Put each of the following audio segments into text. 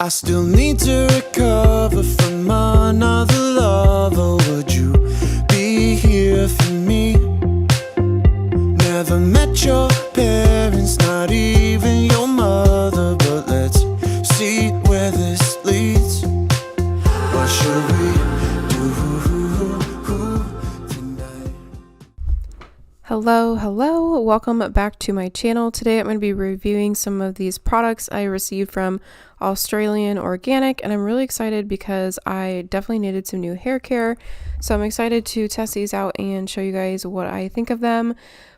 I still need to recover from another lover. Would you be here for me? Never met your parents, not even your mother, but let's see where this leads. What should we do tonight? Hello, welcome back to my channel. Today I'm going to be reviewing some of these products I received from Australian Organic, and I'm really excited because I definitely needed some new hair care, so I'm excited to test these out and show you guys what I think of them.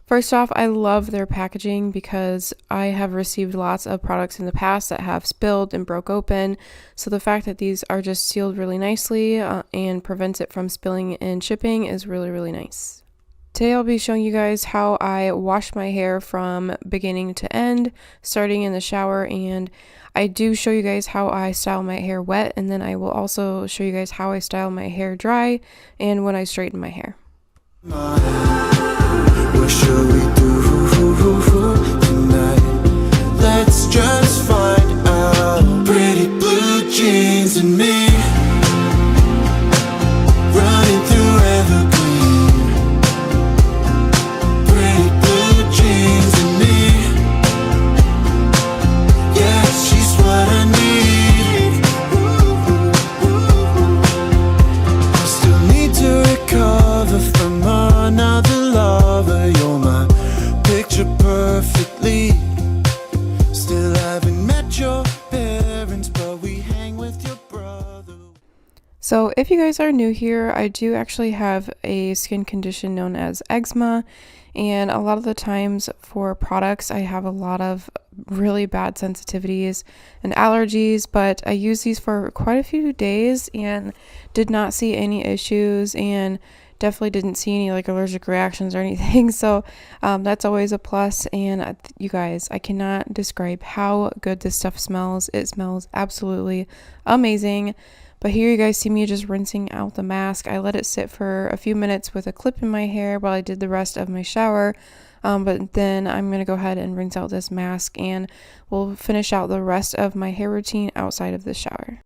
First off, I love their packaging because I have received lots of products in the past that have spilled and broke open, so the fact that these are just sealed really nicely and prevents it from spilling in shipping is really nice. Today I'll be showing you guys how I wash my hair from beginning to end, starting in the shower, and I do show you guys how I style my hair wet, and then I will also show you guys how I style my hair dry and when I straighten my hair. What should we do tonight? Let's just find out. Pretty blue jeans and me running through evergreen. Pretty blue jeans and me, yeah, she's what I need. I still need to recover from another lover. You're my picture perfectly. Still haven't met your parents, but we hang with your brother. So if you guys are new here, I do actually have a skin condition known as eczema, and a lot of the times for products I have a lot of really bad sensitivities and allergies, but I used these for quite a few days and did not see any issues and definitely didn't see any like allergic reactions or anything, so that's always a plus. And you guys, I cannot describe how good this stuff smells. It smells absolutely amazing. But here you guys see me just rinsing out the mask. I let it sit for a few minutes with a clip in my hair while I did the rest of my shower, but then I'm going to go ahead and rinse out this mask, and we'll finish out the rest of my hair routine outside of the shower.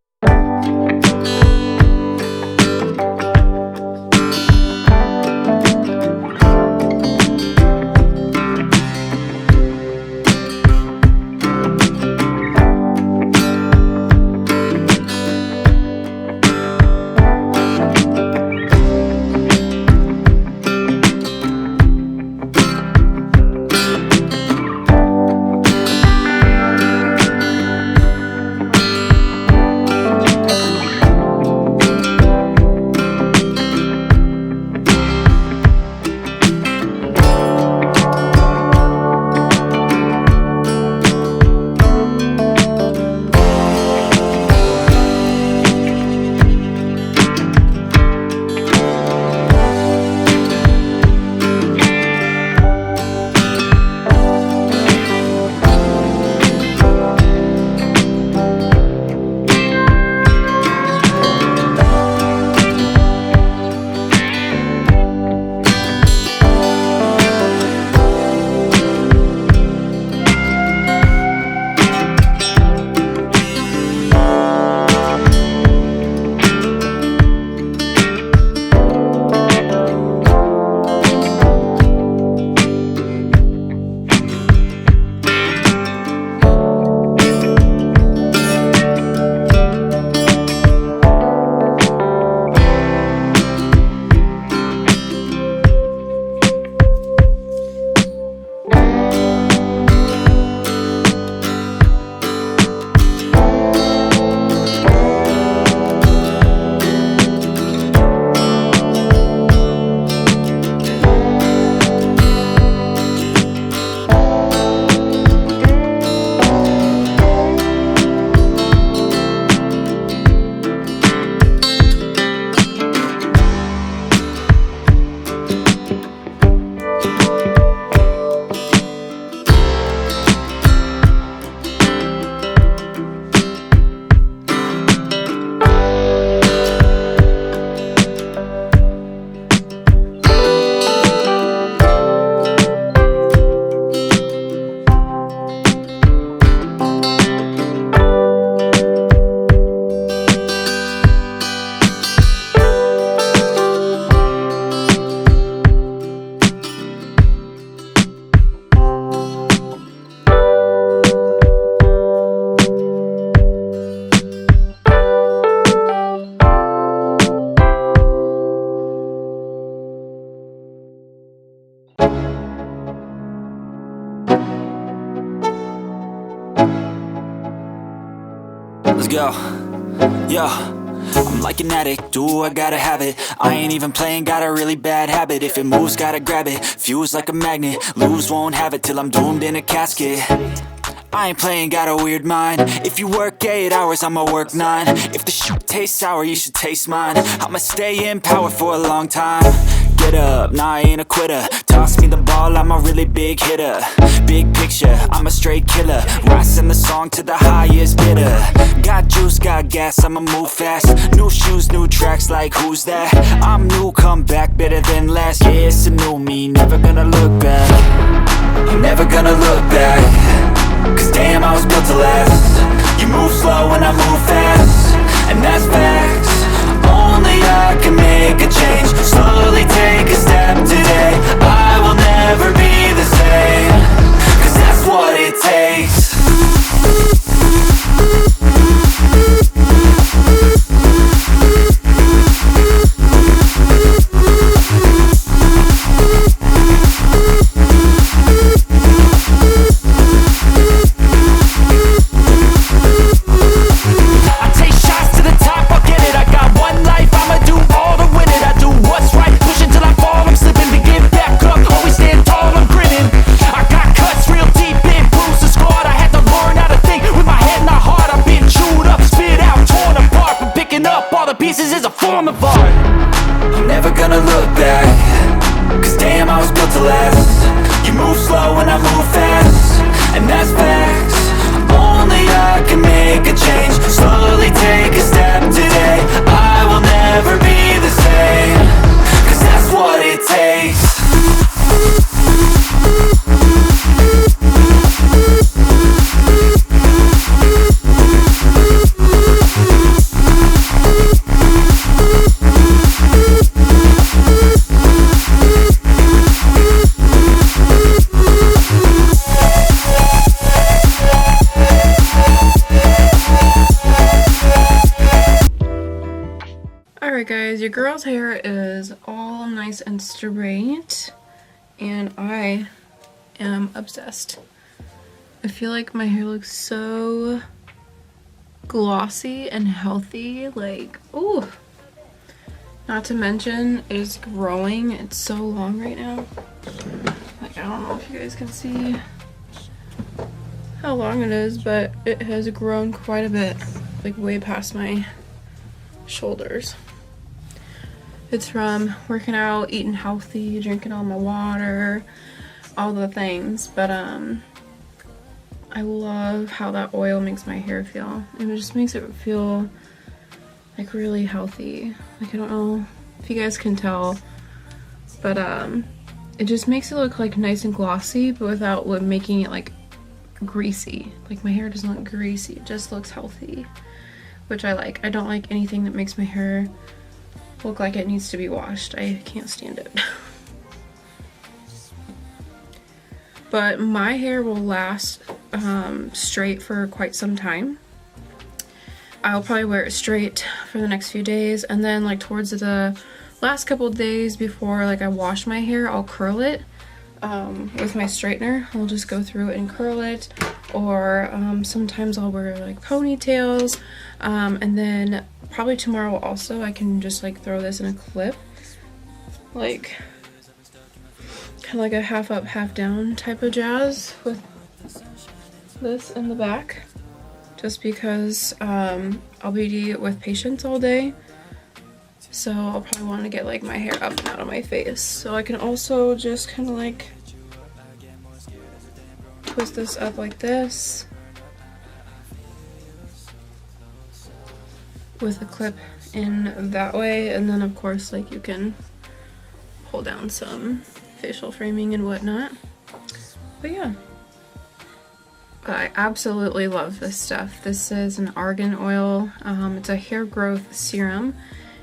Let's go. Yo, I'm like an addict, ooh, I gotta have it. I ain't even playing, got a really bad habit. If it moves, gotta grab it, fuse like a magnet. Lose, won't have it till I'm doomed in a casket. I ain't playing, got a weird mind. If you work 8 hours, I'ma work 9. If the shoot tastes sour, you should taste mine. I'ma stay in power for a long time. Get up, nah, I ain't a quitter. Toss me the ball, I'm a really big hitter. Big picture, I'm a straight killer. Rising the song to the highest bidder. Got juice, got gas, I'ma move fast. New shoes, new tracks, like who's that? I'm new, come back, better than last. Yeah, it's a new me, never gonna look back. I'm never gonna look back. Cause damn, I was built to last. You move slow and I move fast, and that's facts. Only I can make a change. Slowly take a step today. I will never be the same. Cause that's what it takes. Pieces is a form of art. I'm never gonna look back. Cause damn, I was built to last. You move slow and I move fast, and that's facts. Only I can make a change. Slowly take a step today. I will never be the same. Cause that's what it takes. Alright guys, your girl's hair is all nice and straight, and I am obsessed. I feel like my hair looks so glossy and healthy, like, ooh. Not to mention, it is growing. It's so long right now. Like, I don't know if you guys can see how long it is, but it has grown quite a bit, like way past my shoulders. It's from working out, eating healthy, drinking all my water, all the things, but I love how that oil makes my hair feel. It just makes it feel like really healthy. Like, I don't know if you guys can tell, but it just makes it look like nice and glossy, but without making it like greasy. Like, my hair doesn't look greasy, it just looks healthy, which I like. I don't like anything that makes my hair look like it needs to be washed. I can't stand it. But my hair will last straight for quite some time. I'll probably wear it straight for the next few days, and then like towards the last couple days before like I wash my hair, I'll curl it with my straightener. I'll just go through and curl it, or sometimes I'll wear like ponytails, and then probably tomorrow also I can just like throw this in a clip, like kind of like a half up half down type of jazz with this in the back, just because I'll be with patients all day, so I'll probably want to get like my hair up and out of my face. So I can also just kind of like twist this up like this with a clip in that way, and then of course like you can pull down some facial framing and whatnot. But yeah, I absolutely love this stuff. This is an Argan Oil. It's a hair growth serum.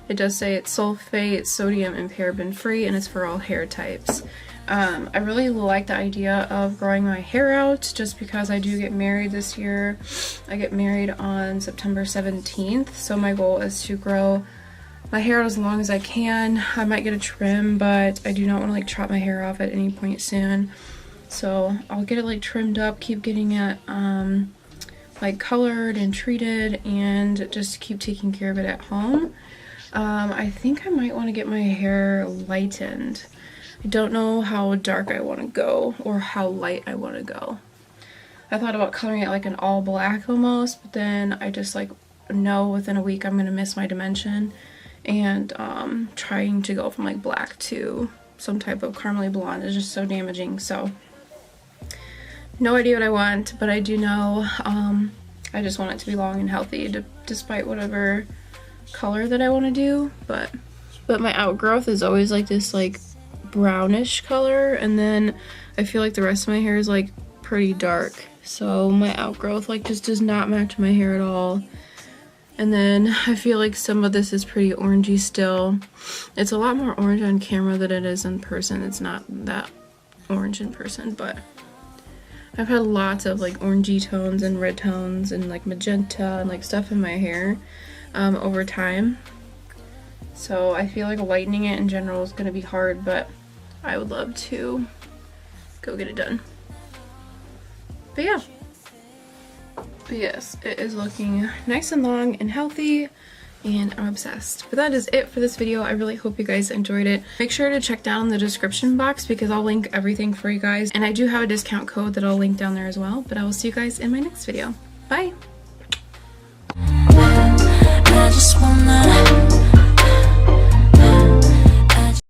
It does say it's sulfate, sodium, and paraben free, and it's for all hair types. I really like the idea of growing my hair out, just because I do get married this year. I get married on September 17th, so my goal is to grow my hair out as long as I can. I might get a trim, but I do not want to like chop my hair off at any point soon. So I'll get it like trimmed up, keep getting it like colored and treated and just keep taking care of it at home. I think I might want to get my hair lightened. I don't know how dark I want to go or how light I want to go. I thought about coloring it like an all black almost, but then I just like know within a week I'm going to miss my dimension, and trying to go from like black to some type of caramely blonde is just so damaging. So no idea what I want, but I do know I just want it to be long and healthy despite whatever color that I want to do. But my outgrowth is always like this like brownish color, and then I feel like the rest of my hair is like pretty dark, so my outgrowth like just does not match my hair at all. And then I feel like some of this is pretty orangey still. It's a lot more orange on camera than it is in person. It's not that orange in person, but I've had lots of like orangey tones and red tones and like magenta and like stuff in my hair over time. So I feel like lightening it in general is going to be hard, but I would love to go get it done. But yeah. But yes, it is looking nice and long and healthy, and I'm obsessed. But that is it for this video. I really hope you guys enjoyed it. Make sure to check down the description box because I'll link everything for you guys. And I do have a discount code that I'll link down there as well. But I will see you guys in my next video. Bye!